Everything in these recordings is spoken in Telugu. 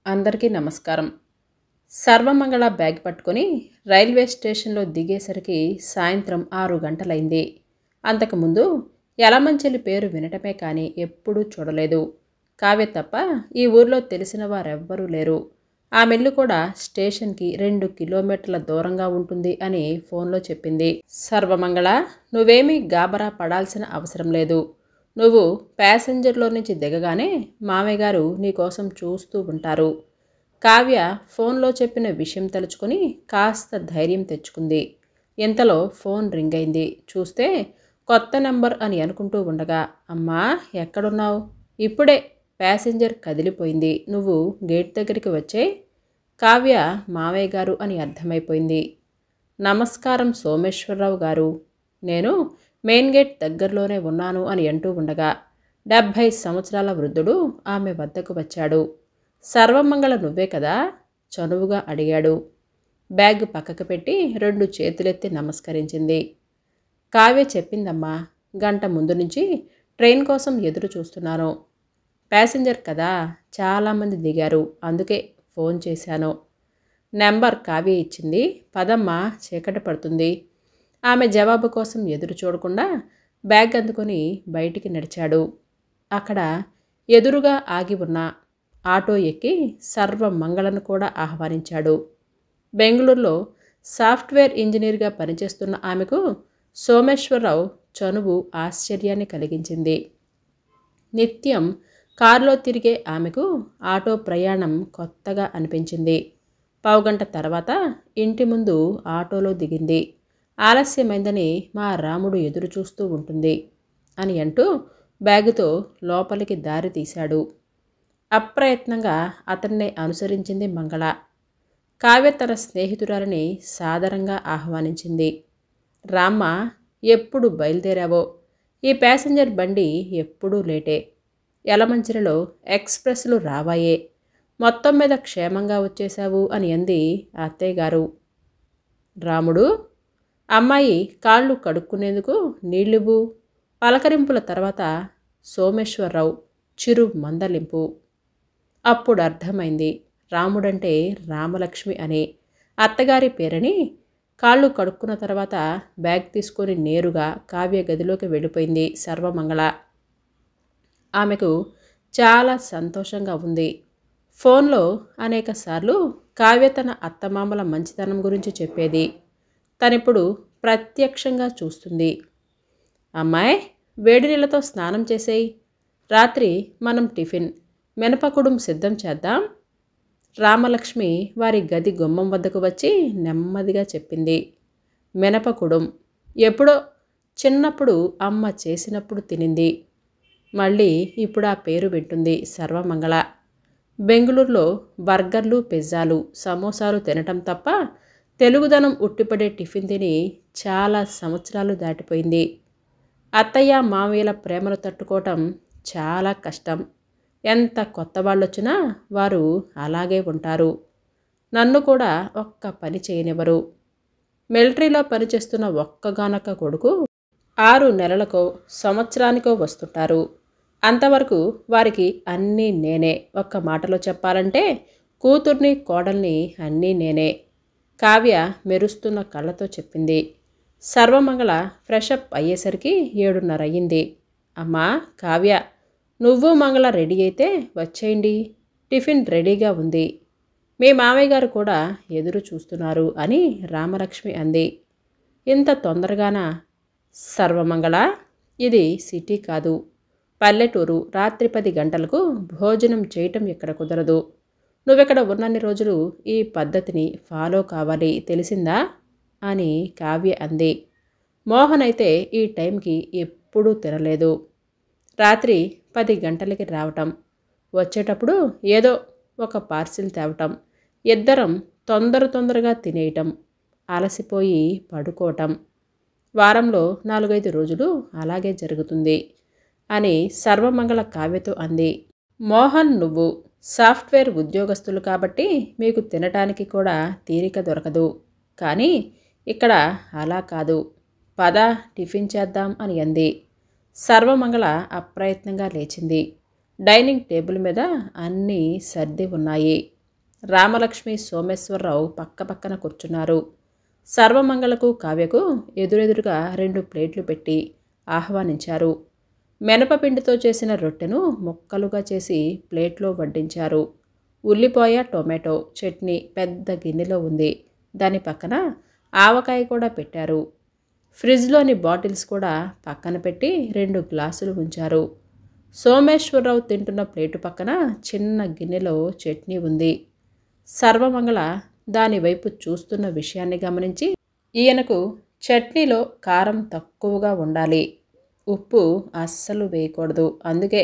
అందరికీ నమస్కారం. సర్వమంగళ బ్యాగ్ పట్టుకొని రైల్వే స్టేషన్లో దిగేసరికి సాయంత్రం 6 గంటలైంది. అంతకుముందు యలమంచిలి పేరు వినటమే కానీ ఎప్పుడూ చూడలేదు. కావ్య తప్ప ఈ ఊర్లో తెలిసిన వారెవ్వరూ లేరు. ఆమెల్లు కూడా స్టేషన్కి 2 కిలోమీటర్ల దూరంగా ఉంటుంది అని ఫోన్లో చెప్పింది. సర్వమంగళ, నువ్వేమీ గాబరా పడాల్సిన అవసరం లేదు. నువ్వు ప్యాసింజర్లో నుంచి దిగగానే మామయ్య గారు నీకోసం చూస్తూ ఉంటారు. కావ్య ఫోన్లో చెప్పిన విషయం తలుచుకొని కాస్త ధైర్యం తెచ్చుకుంది. ఇంతలో ఫోన్ రింగ్ అయింది. చూస్తే కొత్త నెంబర్ అని అనుకుంటూ ఉండగా, అమ్మా ఎక్కడున్నావు? ఇప్పుడే ప్యాసింజర్ కదిలిపోయింది. నువ్వు గేట్ దగ్గరికి వచ్చే. కావ్య మామయ్య గారు అని అర్థమైపోయింది. నమస్కారం సోమేశ్వరరావు గారు, నేను మెయిన్ గేట్ దగ్గరలోనే ఉన్నాను అని అంటూ ఉండగా 70 సంవత్సరాల వృద్ధుడు ఆమె వద్దకు వచ్చాడు. సర్వమంగళ నువ్వే కదా? చనువుగా అడిగాడు. బ్యాగ్ పక్కకు పెట్టి 2 చేతులెత్తి నమస్కరించింది. కావ్య చెప్పిందమ్మా, గంట ముందు నుంచి ట్రైన్ కోసం ఎదురు చూస్తున్నాను. ప్యాసింజర్ కదా, చాలామంది దిగారు, అందుకే ఫోన్ చేశాను. నెంబర్ కావ్య ఇచ్చింది. పదమ్మా, చీకటి పడుతుంది. ఆమె జవాబు కోసం ఎదురు చూడకుండా బ్యాగ్ అందుకొని బయటికి నడిచాడు. అక్కడ ఎదురుగా ఆగి ఉన్న ఆటో ఎక్కి సర్వమంగళను కూడా ఆహ్వానించాడు. బెంగళూరులో సాఫ్ట్వేర్ ఇంజనీర్గా పనిచేస్తున్న ఆమెకు సోమేశ్వరరావు చనువు ఆశ్చర్యాన్ని కలిగించింది. నిత్యం కారులో తిరిగే ఆమెకు ఆటో ప్రయాణం కొత్తగా అనిపించింది. పావుగంట తర్వాత ఇంటి ముందు ఆటోలో దిగింది. ఆలస్యమైందని మా రాముడు ఎదురు చూస్తూ ఉంటుంది అని అంటూ బ్యాగుతో లోపలికి దారి తీశాడు. అప్రయత్నంగా అతన్నే అనుసరించింది మంగళ. కావ్య తన స్నేహితురాలని సాదరంగా ఆహ్వానించింది. రామ్మ, ఎప్పుడు బయలుదేరావో? ఈ ప్యాసింజర్ బండి ఎప్పుడూ లేటే. యలమంచిలిలో ఎక్స్ప్రెస్లు రావాయే. మొత్తం మీద క్షేమంగా వచ్చేశావు అని అంది అత్తయ్యగారు. రాముడు, అమ్మాయి కాళ్ళు కడుక్కునేందుకు నీళ్ళివ్వు. పలకరింపుల తర్వాత సోమేశ్వరరావు చిరు మందలింపు. అప్పుడు అర్థమైంది రాముడంటే రామలక్ష్మి అని, అత్తగారి పేరని. కాళ్ళు కడుక్కున్న తర్వాత బ్యాగ్ తీసుకొని నేరుగా కావ్య గదిలోకి వెళ్ళిపోయింది సర్వమంగళ. ఆమెకు చాలా సంతోషంగా ఉంది. ఫోన్లో అనేకసార్లు కావ్య తన అత్తమామల మంచితనం గురించి చెప్పేది. తనిప్పుడు ప్రత్యక్షంగా చూస్తుంది. అమ్మాయి, వేడి నీళ్ళతో స్నానం చేసేయి. రాత్రి మనం టిఫిన్ మినపకుడుం సిద్ధం చేద్దాం. రామలక్ష్మి వారి గది గుమ్మం వద్దకు వచ్చి నెమ్మదిగా చెప్పింది. మినపకుడుం ఎప్పుడో చిన్నప్పుడు అమ్మ చేసినప్పుడు తినింది. మళ్ళీ ఇప్పుడు ఆ పేరు వింటుంది సర్వమంగళ. బెంగళూరులో బర్గర్లు, పిజ్జాలు, సమోసాలు తినటం తప్ప తెలుగుదనం ఉట్టిపడే టిఫిన్ తిని చాలా సంవత్సరాలు దాటిపోయింది. అత్తయ్య మామయ్యల ప్రేమను తట్టుకోవటం చాలా కష్టం. ఎంత కొత్త వాళ్ళొచ్చినా వారు అలాగే ఉంటారు. నన్ను కూడా ఒక్క పని చేయనివ్వరు. మిలిటరీలో పనిచేస్తున్న ఒక్కగానొక్క కొడుకు 6 నెలలకో సంవత్సరానికో వస్తుంటారు. అంతవరకు వారికి అన్నీ నేనే. ఒక్క మాటలో చెప్పాలంటే కూతుర్ని, కోడల్ని అన్నీ నేనే. కావ్య మెరుస్తున్న కళ్ళతో చెప్పింది. సర్వమంగళ ఫ్రెషప్ అయ్యేసరికి 7:30 అయ్యింది. అమ్మా కావ్య, నువ్వు మంగళ రెడీ అయితే వచ్చేయండి. టిఫిన్ రెడీగా ఉంది. మీ మామయ్య గారు కూడా ఎదురు చూస్తున్నారు అని రామలక్ష్మి అంది. ఇంత తొందరగానా? సర్వమంగళ, ఇది సిటీ కాదు, పల్లెటూరు. రాత్రి 10 గంటలకు భోజనం చేయటం ఇక్కడ కుదరదు. నువ్వెక్కడ ఉన్నన్ని రోజులు ఈ పద్ధతిని ఫాలో కావాలి, తెలిసిందా అని కావ్య అంది. మోహన్ అయితే ఈ టైంకి ఎప్పుడూ తినలేదు. రాత్రి 10 గంటలకి రావటం, వచ్చేటప్పుడు ఏదో ఒక పార్సిల్ తేవటం, ఇద్దరం తొందరగా తినేయటం, అలసిపోయి పడుకోవటం. వారంలో 4-5 రోజులు అలాగే జరుగుతుంది అని సర్వమంగళ కావ్యతో అంది. మోహన్, నువ్వు సాఫ్ట్వేర్ ఉద్యోగస్తులు కాబట్టి మీకు తినటానికి కూడా తీరిక దొరకదు. కానీ ఇక్కడ అలా కాదు. పద టిఫిన్ చేద్దాం అని అంది. సర్వమంగళ అప్రయత్నంగా లేచింది. డైనింగ్ టేబుల్ మీద అన్నీ సర్ది ఉన్నాయి. రామలక్ష్మి, సోమేశ్వరరావు పక్కపక్కన కూర్చున్నారు. సర్వమంగళకు, కావ్యకు ఎదురెదురుగా 2 ప్లేట్లు పెట్టి ఆహ్వానించారు. మినపపిండితో చేసిన రొట్టెను ముక్కలుగా చేసి ప్లేట్లో వడ్డించారు. ఉల్లిపాయ, టొమాటో చట్నీ పెద్ద గిన్నెలో ఉంది. దాని పక్కన ఆవకాయ కూడా పెట్టారు. ఫ్రిడ్జ్లోని బాటిల్స్ కూడా పక్కన పెట్టి 2 గ్లాసులు ఉంచారు. సోమేశ్వరరావు తింటున్న ప్లేటు పక్కన చిన్న గిన్నెలో చట్నీ ఉంది. సర్వమంగళ దానివైపు చూస్తున్న విషయాన్ని గమనించి, ఈయనకు చట్నీలో కారం తక్కువగా ఉండాలి, ఉప్పు అస్సలు వేయకూడదు, అందుకే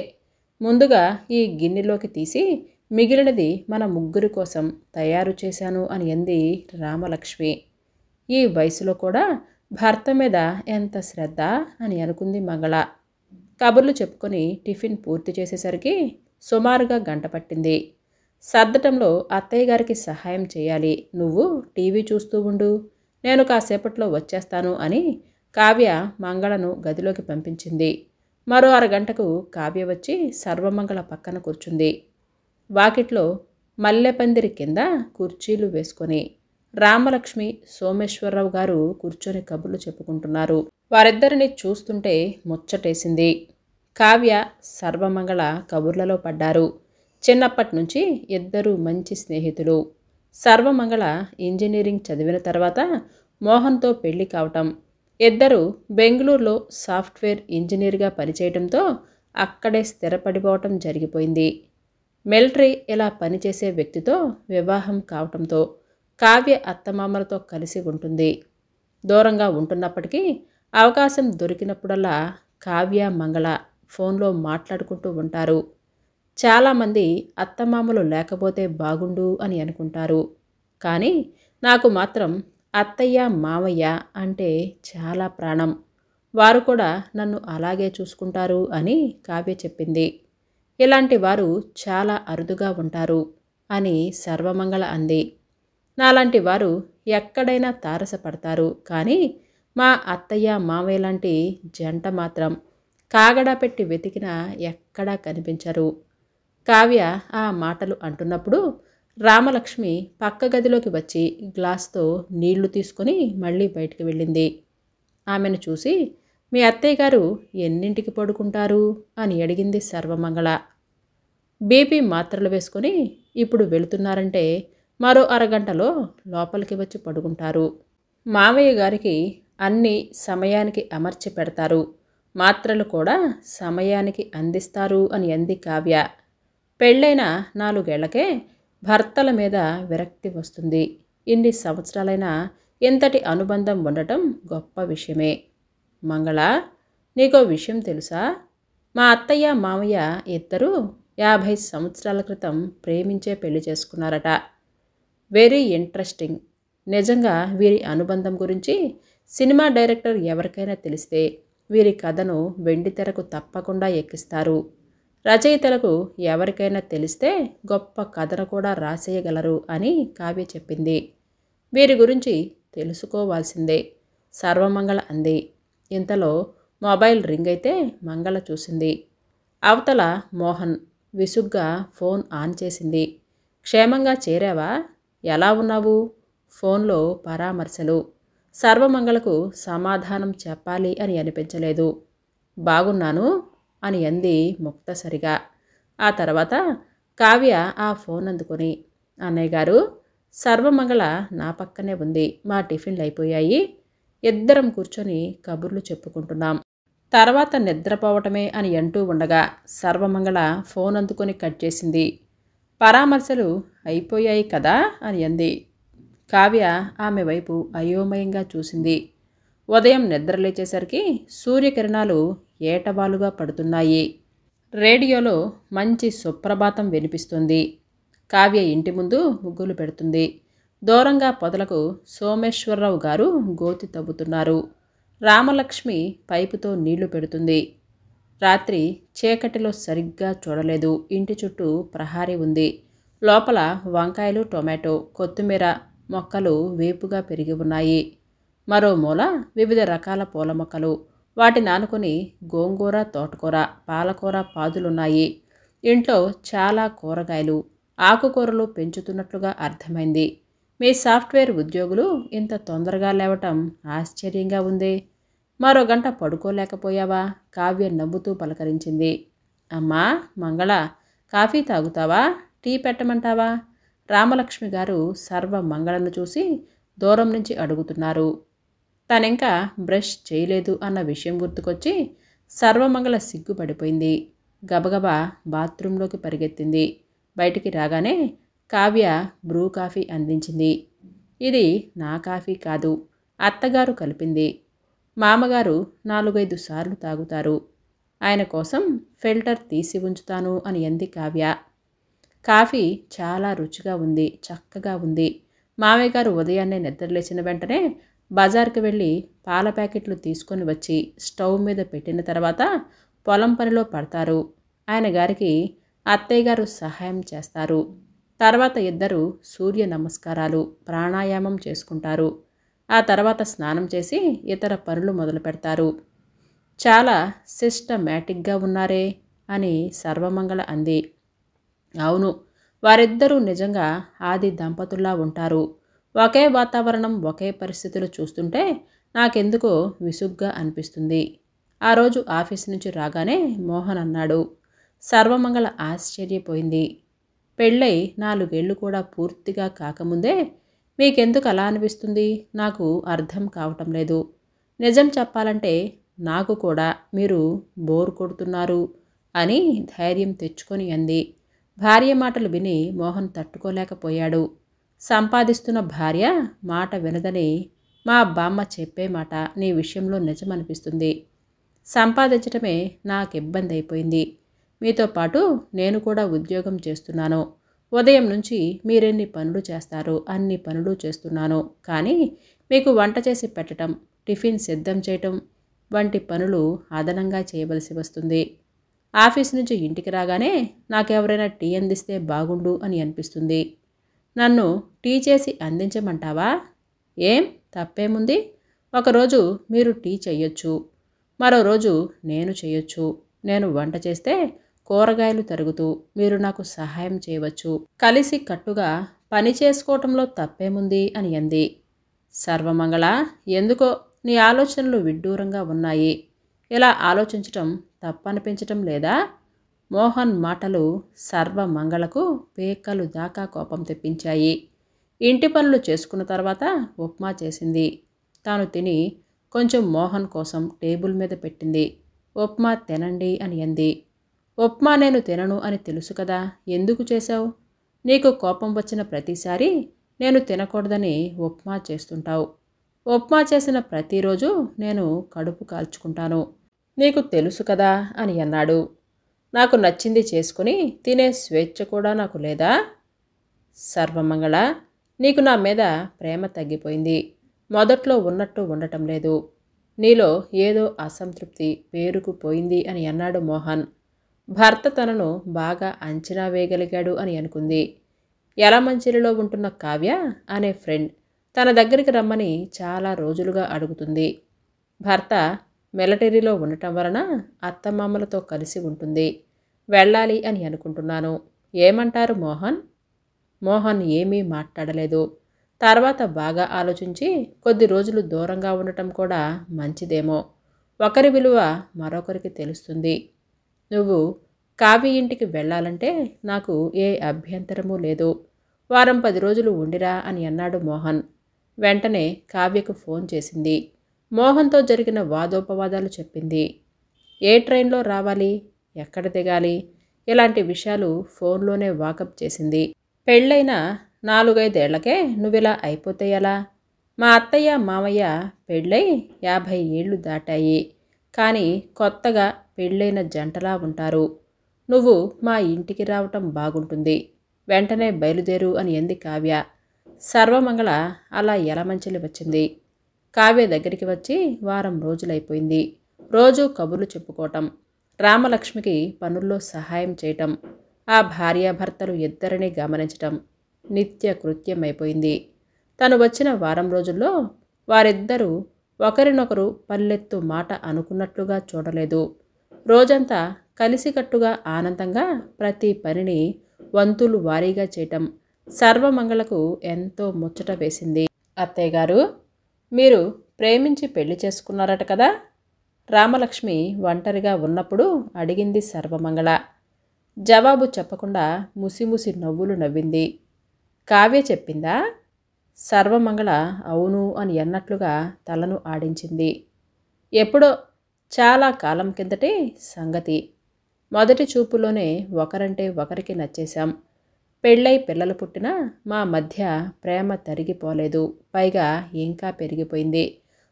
ముందుగా ఈ గిన్నెలోకి తీసి మిగిలినది మన ముగ్గురి కోసం తయారు చేశాను అని అంది రామలక్ష్మి. ఈ వయసులో కూడా భర్త మీద ఎంత శ్రద్ధ అని అనుకుంది మంగళ. కబుర్లు చెప్పుకొని టిఫిన్ పూర్తి చేసేసరికి సుమారుగా గంట పట్టింది. సర్దటంలో అత్తయ్య గారికి సహాయం చేయాలి, నువ్వు టీవీ చూస్తూ ఉండు, నేను కాసేపట్లో వచ్చేస్తాను అని కావ్య మంగళను గదిలోకి పంపించింది. మరో అరగంటకు కావ్య వచ్చి సర్వమంగళ పక్కన కూర్చుంది. వాకిట్లో మల్లెపందిరి కింద కుర్చీలు వేసుకొని రామలక్ష్మి, సోమేశ్వరరావు గారు కూర్చొని కబుర్లు చెప్పుకుంటున్నారు. వారిద్దరిని చూస్తుంటే ముచ్చటేసింది. కావ్య, సర్వమంగళ కబుర్లలో పడ్డారు. చిన్నప్పటి నుంచి ఇద్దరూ మంచి స్నేహితులు. సర్వమంగళ ఇంజనీరింగ్ చదివిన తర్వాత మోహన్తో పెళ్లి కావటం, ఇద్దరు బెంగళూరులో సాఫ్ట్వేర్ ఇంజనీర్గా పనిచేయడంతో అక్కడే స్థిరపడిపోవటం జరిగిపోయింది. మిలిటరీ ఇలా పనిచేసే వ్యక్తితో వివాహం కావటంతో కావ్య అత్తమామలతో కలిసి ఉంటుంది. దూరంగా ఉంటున్నప్పటికీ అవకాశం దొరికినప్పుడల్లా కావ్య, మంగళ ఫోన్లో మాట్లాడుకుంటూ ఉంటారు. చాలామంది అత్తమామలు లేకపోతే బాగుండు అని అనుకుంటారు. కానీ నాకు మాత్రం అత్తయ్య, మామయ్య అంటే చాలా ప్రాణం. వారు కూడా నన్ను అలాగే చూసుకుంటారు అని కావ్య చెప్పింది. ఇలాంటి వారు చాలా అరుదుగా ఉంటారు అని సర్వమంగళ అంది. నాలాంటి వారు ఎక్కడైనా తారసపడతారు, కానీ మా అత్తయ్య, మామయ్య లాంటి జంట మాత్రం కాగడా పెట్టి వెతికినా ఎక్కడా కనిపించరు. కావ్య ఆ మాటలు అంటున్నప్పుడు రామలక్ష్మి పక్క గదిలోకి వచ్చి గ్లాస్తో నీళ్లు తీసుకుని మళ్ళీ బయటికి వెళ్ళింది. ఆమెను చూసి, మీ అత్తయ్య గారు ఎన్నింటికి పడుకుంటారు అని అడిగింది సర్వమంగళ. బీపీ మాత్రలు వేసుకొని ఇప్పుడు వెళుతున్నారంటే మరో అరగంటలో లోపలికి వచ్చి పడుకుంటారు. మామయ్య గారికి అన్నీ సమయానికి అమర్చి పెడతారు, మాత్రలు కూడా సమయానికి అందిస్తారు అని అంది కావ్య. పెళ్ళైన 4 ఏళ్లకే భర్తల మీద విరక్తి వస్తుంది. ఇన్ని సంవత్సరాలైనా ఇంతటి అనుబంధం ఉండటం గొప్ప విషయమే. మంగళ, నీకో విషయం తెలుసా? మా అత్తయ్య, మామయ్య ఇద్దరూ 50 సంవత్సరాల క్రితం ప్రేమించే పెళ్లి చేసుకున్నారట. Very interesting. నిజంగా వీరి అనుబంధం గురించి సినిమా డైరెక్టర్ ఎవరికైనా తెలిస్తే వీరి కథను వెండితెరకు తప్పకుండా ఎక్కిస్తారు. రచయితలకు ఎవరికైనా తెలిస్తే గొప్ప కథను కూడా రాసేయగలరు అని కావ్య చెప్పింది. వీరి గురించి తెలుసుకోవాల్సిందే, సర్వమంగళ అంది. ఇంతలో మొబైల్ రింగ్ అయితే మంగళ చూసింది. అవతల మోహన్ విసుగ్గా ఫోన్ ఆన్ చేసింది. క్షేమంగా చేరావా? ఎలా ఉన్నావు? ఫోన్లో పరామర్శలు. సర్వమంగళకు సమాధానం చెప్పాలి అని అనిపించలేదు. బాగున్నాను అని అంది ముక్తసరిగా. ఆ తర్వాత కావ్య ఆ ఫోన్ అందుకొని, అన్నయ్య గారు, సర్వమంగళ నా పక్కనే ఉంది, మా టిఫిన్లు అయిపోయాయి, ఇద్దరం కూర్చొని కబుర్లు చెప్పుకుంటున్నాం, తర్వాత నిద్రపోవటమే అని అంటూ ఉండగా సర్వమంగళ ఫోన్ అందుకొని కట్ చేసింది. పరామర్శలు అయిపోయాయి కదా అని అంది. కావ్య ఆమె వైపు అయోమయంగా చూసింది. ఉదయం నిద్రలేచేసరికి సూర్యకిరణాలు ఏటవాలుగా పడుతున్నాయి. రేడియోలో మంచి సుప్రభాతం వినిపిస్తుంది. కావ్య ఇంటి ముందు ముగ్గులు పెడుతుంది. దూరంగా పొదలకు సోమేశ్వరరావు గారు గోతి తవ్వుతున్నారు. రామలక్ష్మి పైపుతో నీళ్లు పెడుతుంది. రాత్రి చీకటిలో సరిగ్గా చూడలేదు. ఇంటి చుట్టూ ప్రహారీ ఉంది. లోపల వంకాయలు, టొమాటో, కొత్తిమీర మొక్కలు వేపుగా పెరిగి ఉన్నాయి. మరో మూల వివిధ రకాల పూల మొక్కలు, వాటిని ఆనుకొని గోంగూర, తోటకూర, పాలకూర పాదులున్నాయి. ఇంట్లో చాలా కూరగాయలు, ఆకుకూరలు పెంచుతున్నట్లుగా అర్థమైంది. మీ సాఫ్ట్వేర్ ఉద్యోగులు ఇంత తొందరగా లేవటం ఆశ్చర్యంగా ఉంది. మరో గంట పడుకోలేకపోయావా? కావ్య నవ్వుతూ పలకరించింది. అమ్మా మంగళ, కాఫీ తాగుతావా? టీ పెట్టమంటావా? రామలక్ష్మి గారు సర్వమంగళను చూసి దూరం నుంచి అడుగుతున్నారు. తనింకా బ్రష్ చేయలేదు అన్న విషయం గుర్తుకొచ్చి సర్వమంగళ సిగ్గుపడిపోయింది. గబగబా బాత్రూంలోకి పరిగెత్తింది. బయటికి రాగానే కావ్య బ్రూ కాఫీ అందించింది. ఇది నా కాఫీ కాదు, అత్తగారు కలిపింది. మామగారు 4-5 సార్లు తాగుతారు. ఆయన కోసం ఫిల్టర్ తీసి ఉంచుతాను అని అంది కావ్య. కాఫీ చాలా రుచిగా ఉంది, చక్కగా ఉంది. మామయ్య గారు ఉదయాన్నే నిద్రలేచిన వెంటనే బజార్కి వెళ్ళి పాల ప్యాకెట్లు తీసుకొని వచ్చి స్టవ్ మీద పెట్టిన తర్వాత పొలం పనిలో పడతారు. ఆయన గారికి అత్తయ్య గారు సహాయం చేస్తారు. తర్వాత ఇద్దరు సూర్య నమస్కారాలు, ప్రాణాయామం చేసుకుంటారు. ఆ తర్వాత స్నానం చేసి ఇతర పనులు మొదలు పెడతారు. చాలా సిస్టమేటిక్గా ఉన్నారే అని సర్వమంగళ అంది. అవును, వారిద్దరూ నిజంగా ఆది దంపతుల్లా ఉంటారు. ఒకే వాతావరణం, ఒకే పరిస్థితులు చూస్తుంటే నాకెందుకో విసుగ్గా అనిపిస్తుంది. ఆ రోజు ఆఫీస్ నుంచి రాగానే మోహన్ అన్నాడు. సర్వమంగళ ఆశ్చర్యపోయింది. పెళ్ళై 4 ఏళ్ళు కూడా పూర్తిగా కాకముందే మీకెందుకు అలా అనిపిస్తుంది? నాకు అర్థం కావటం లేదు. నిజం చెప్పాలంటే నాకు కూడా మీరు బోర్ కొడుతున్నారు అని ధైర్యం తెచ్చుకొని అంది. భార్య మాటలు విని మోహన్ తట్టుకోలేకపోయాడు. సంపాదిస్తున్న భార్య మాట వినదని మా బామ్మ చెప్పే మాట నీ విషయంలో నిజమనిపిస్తుంది. సంపాదించటమే నాకు ఇబ్బంది అయిపోయింది. మీతో పాటు నేను కూడా ఉద్యోగం చేస్తున్నాను. ఉదయం నుంచి మీరెన్ని పనులు చేస్తారో అన్ని పనులు చేస్తున్నాను. కానీ మీకు వంట చేసి పెట్టడం, టిఫిన్ సిద్ధం చేయటం వంటి పనులు అదనంగా చేయవలసి వస్తుంది. ఆఫీస్ నుంచి ఇంటికి రాగానే నాకెవరైనా టీ అందిస్తే బాగుండు అని అనిపిస్తుంది. నన్ను టీ చేసి అందించమంటావా? ఏం తప్పేముంది? ఒకరోజు మీరు టీ చెయ్యొచ్చు, మరో రోజు నేను చెయ్యొచ్చు. నేను వంట చేస్తే కూరగాయలు తరుగుతూ మీరు నాకు సహాయం చేయవచ్చు. కలిసి కట్టుగా పని చేసుకోవటంలో తప్పేముంది అని అంది. సర్వమంగళ, ఎందుకో నీ ఆలోచనలు విడ్డూరంగా ఉన్నాయి. ఇలా ఆలోచించటం తప్పనిపించటం లేదా? మోహన్ మాటలు సర్వమంగళకు పేకలు దాకా కోపం తెప్పించాయి. ఇంటి పనులు చేసుకున్న తర్వాత ఉప్మా చేసింది. తాను తిని కొంచెం మోహన్ కోసం టేబుల్ మీద పెట్టింది. ఉప్మా తినండి అని అంది. ఉప్మా నేను తినను అని తెలుసు కదా, ఎందుకు చేశావు? నీకు కోపం వచ్చిన ప్రతిసారి నేను తినకూడదని ఉప్మా చేస్తుంటావు. ఉప్మా చేసిన ప్రతిరోజు నేను కడుపు కాల్చుకుంటాను. నీకు తెలుసు కదా అని అన్నాడు. నాకు నచ్చింది చేసుకుని తినే స్వేచ్ఛ కూడా నాకు లేదా? సర్వమంగళ, నీకు నా మీద ప్రేమ తగ్గిపోయింది. మొదట్లో ఉన్నట్టు ఉండటం లేదు. నీలో ఏదో అసంతృప్తి పేరుకుపోయింది అని అన్నాడు మోహన్. భర్త తనను బాగా అంచనా వేయగలిగాడు అని అనుకుంది. యలమంచిలిలో ఉంటున్న కావ్య అనే ఫ్రెండ్ తన దగ్గరికి రమ్మని చాలా రోజులుగా అడుగుతుంది. భర్త మిలిటరీలో ఉండటం వలన అత్తమామలతో కలిసి ఉంటుంది. వెళ్ళాలి అని అనుకుంటున్నాను. ఏమంటారు మోహన్? మోహన్ ఏమీ మాట్లాడలేదు. తర్వాత బాగా ఆలోచించి కొద్ది రోజులు దూరంగా ఉండటం కూడా మంచిదేమో. ఒకరి విలువ మరొకరికి తెలుస్తుంది. నువ్వు కావ్య ఇంటికి వెళ్ళాలంటే నాకు ఏ అభ్యంతరమూ లేదు. వారం 10 రోజులు ఉండిరా అని అన్నాడు మోహన్. వెంటనే కావ్యకు ఫోన్ చేసింది. మోహన్తో జరిగిన వాదోపవాదాలు చెప్పింది. ఏ ట్రైన్లో రావాలి, ఎక్కడ దిగాలి, ఇలాంటి విషయాలు ఫోన్లోనే వాకప్ చేసింది. పెళ్ళైన 4-5 ఏళ్లకే నువ్విలా అయిపోతే ఎలా? మా అత్తయ్య మామయ్య పెళ్ళై 50 ఏళ్ళు దాటాయి. కానీ కొత్తగా పెళ్ళైన జంటలా ఉంటారు. నువ్వు మా ఇంటికి రావటం బాగుంటుంది. వెంటనే బయలుదేరు అని అంది కావ్య. సర్వమంగళ అలా యలమంచిలి వచ్చింది. కావ్య దగ్గరికి వచ్చి వారం రోజులైపోయింది. రోజూ కబుర్లు చెప్పుకోవటం, రామలక్ష్మికి పనుల్లో సహాయం చేయటం, ఆ భార్యాభర్తలు ఇద్దరిని గమనించటం నిత్య కృత్యమైపోయింది. తను వచ్చిన వారం రోజుల్లో వారిద్దరూ ఒకరినొకరు పల్లెత్తు మాట అనుకున్నట్లుగా చూడలేదు. రోజంతా కలిసికట్టుగా ఆనందంగా ప్రతి పనిని వంతులు వారీగా చేయటం సర్వమంగళకు ఎంతో ముచ్చట వేసింది. అత్తయ్య గారు, మీరు ప్రేమించి పెళ్లి చేసుకున్నారట కదా? రామలక్ష్మి ఒంటరిగా ఉన్నప్పుడు అడిగింది సర్వమంగళ. జవాబు చెప్పకుండా ముసిముసి నవ్వులు నవ్వింది. కావ్య చెప్పిందా? సర్వమంగళ అవును అని అన్నట్లుగా తలను ఆడించింది. ఎప్పుడో చాలా కాలం కిందటే సంగతి. మొదటి చూపులోనే ఒకరంటే ఒకరికి నచ్చేశాం. పెళ్ళై పిల్లలు పుట్టినా మా మధ్య ప్రేమ తరిగిపోలేదు, పైగా ఇంకా పెరిగిపోయింది.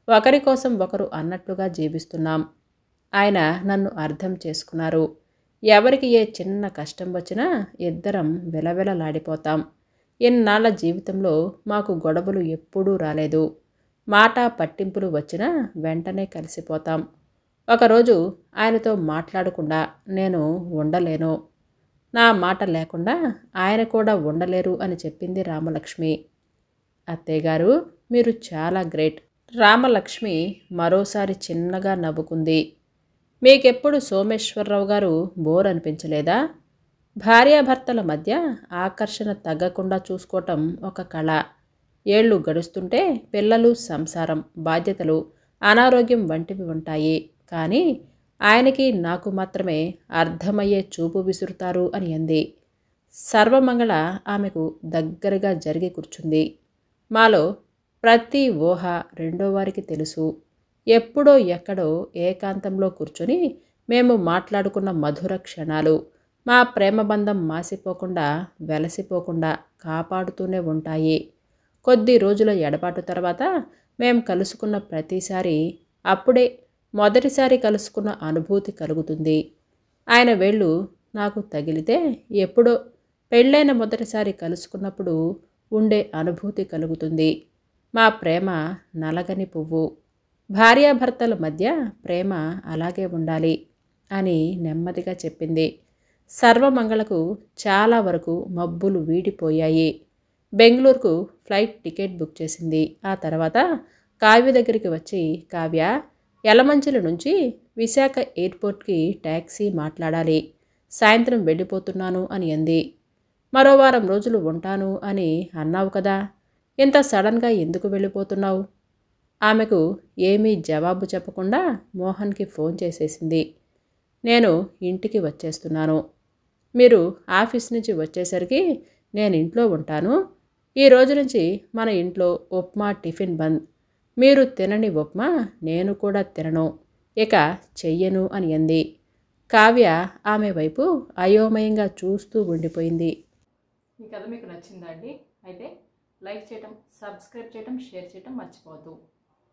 ఒకరి కోసం ఒకరు అన్నట్లుగా జీవిస్తున్నాం. ఆయన నన్ను అర్థం చేసుకున్నారు. ఎవరికి ఏ చిన్న కష్టం వచ్చినా ఇద్దరం విలవిలలాడిపోతాం. ఇన్నాళ్ల జీవితంలో మాకు గొడవలు ఎప్పుడూ రాలేదు. మాట పట్టింపులు వచ్చినా వెంటనే కలిసిపోతాం. ఒకరోజు ఆయనతో మాట్లాడకుండా నేను ఉండలేను, నా మాట లేకుండా ఆయన కూడా ఉండలేరు అని చెప్పింది రామలక్ష్మి. అత్తయ్యగారు, మీరు చాలా గ్రేట్. రామలక్ష్మి మరోసారి చిన్నగా నవ్వుకుంది. మీకెప్పుడు సోమేశ్వరరావు గారు బోర్ అనిపించలేదా? భార్యాభర్తల మధ్య ఆకర్షణ తగ్గకుండా చూసుకోవటం ఒక కళ. ఏళ్ళు గడుస్తుంటే పిల్లలు, సంసారం, బాధ్యతలు, అనారోగ్యం వంటివి ఉంటాయి. కానీ ఆయనకి నాకు మాత్రమే అర్థమయ్యే చూపు విసురుతారు అని అంది. సర్వమంగళ ఆమెకు దగ్గరగా జరిగి కూర్చుంది. మాలో ప్రతి ఊహ రెండో వారికి తెలుసు. ఎప్పుడో ఎక్కడో ఏకాంతంలో కూర్చొని మేము మాట్లాడుకున్న మధుర క్షణాలు మా ప్రేమబంధం మాసిపోకుండా, వెలసిపోకుండా కాపాడుతూనే ఉంటాయి. కొద్ది రోజుల ఎడబాటు తర్వాత మేం కలుసుకున్న ప్రతిసారి అప్పుడే మొదటిసారి కలుసుకున్న అనుభూతి కలుగుతుంది. ఆయన వేళ్ళు నాకు తగిలితే ఎప్పుడో పెళ్ళైన మొదటిసారి కలుసుకున్నప్పుడు ఉండే అనుభూతి కలుగుతుంది. మా ప్రేమ నలగని పువ్వు. భార్యాభర్తల మధ్య ప్రేమ అలాగే ఉండాలి అని నెమ్మదిగా చెప్పింది. సర్వమంగళకు చాలా వరకు మబ్బులు వీడిపోయాయి. బెంగళూరుకు ఫ్లైట్ టికెట్ బుక్ చేసింది. ఆ తర్వాత కావ్య దగ్గరికి వచ్చి, కావ్య, యలమంచిలి నుంచి విశాఖ ఎయిర్పోర్ట్కి ట్యాక్సీ మాట్లాడాలి, సాయంత్రం వెళ్ళిపోతున్నాను అని అంది. మరో వారం రోజులు ఉంటాను అని అన్నావు కదా, ఇంత సడన్గా ఎందుకు వెళ్ళిపోతున్నావు? ఆమెకు ఏమీ జవాబు చెప్పకుండా మోహన్కి ఫోన్ చేసేసింది. నేను ఇంటికి వచ్చేస్తున్నాను. మీరు ఆఫీస్ నుంచి వచ్చేసరికి నేను ఇంట్లో ఉంటాను. ఈ రోజు నుంచి మన ఇంట్లో ఉప్మా టిఫిన్ బంద్. మీరు తినని ఉప్మా నేను కూడా తినను, ఇక చెయ్యను అని అంది. కావ్య ఆమె వైపు అయోమయంగా చూస్తూ ఉండిపోయింది. ఈ కథ మీకు నచ్చిందా అండి? అయితే లైక్ చేయటం, సబ్స్క్రైబ్ చేయటం, షేర్ చేయటం మర్చిపోవద్దు.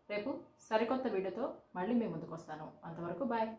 రేపు సరికొత్త వీడియోతో మళ్ళీ మీ ముందుకు వస్తాను. అంతవరకు బాయ్.